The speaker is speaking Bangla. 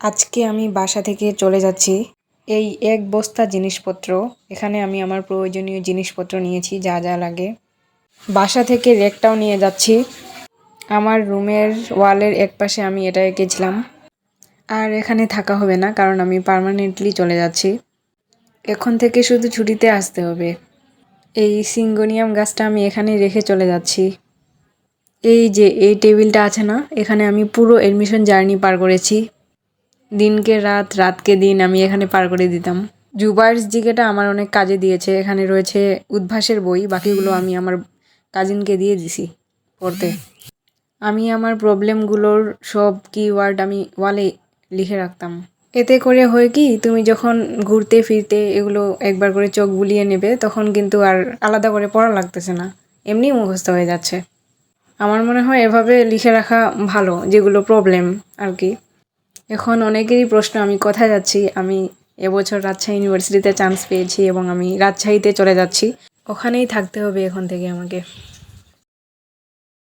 আজকে আমি বাসা থেকে চলে যাচ্ছি। এই এক বস্তা জিনিসপত্র, এখানে আমি আমার প্রয়োজনীয় জিনিসপত্র নিয়েছি যা যা লাগে। বাসা থেকে রেকটাও নিয়ে যাচ্ছি। আমার রুমের ওয়ালের একপাশে আমি এটা এঁকেছিলাম। আর এখানে থাকা হবে না, কারণ আমি পার্মানেন্টলি চলে যাচ্ছি। এখন থেকে শুধু ছুটিতে আসতে হবে। এই সিঙ্গোনিয়াম গাছটা আমি এখানেই রেখে চলে যাচ্ছি। এই যে এই টেবিলটা আছে না, এখানে আমি পুরো এডমিশন জার্নি পার করেছি। দিনকে রাত, রাতকে দিন আমি এখানে পার করে দিতাম। জুবাইরস জিকেটা আমার অনেক কাজে দিয়েছে। এখানে রয়েছে উদ্ভাসের বই, বাকিগুলো আমি আমার কাজিনকে দিয়ে দিছি পড়তে। আমি আমার প্রবলেমগুলোর সব কিওয়ার্ড আমি ওয়ালে লিখে রাখতাম। এতে করে হয় কি, তুমি যখন ঘুরতে ফিরতে এগুলো একবার করে চোখ বুলিয়ে নেবে, তখন কিন্তু আর আলাদা করে পড়া লাগতেছে না, এমনি মুখস্থ হয়ে যাচ্ছে। আমার মনে হয় এভাবে লিখে রাখা ভালো, যেগুলো প্রবলেম আর কি। এখন অনেকেরই প্রশ্ন, আমি কোথায় যাচ্ছি। আমি এবছর রাজশাহী ইউনিভার্সিটিতে চান্স পেয়েছি এবং আমি রাজশাহীতে চলে যাচ্ছি। ওখানেই থাকতে হবে এখন থেকে আমাকে।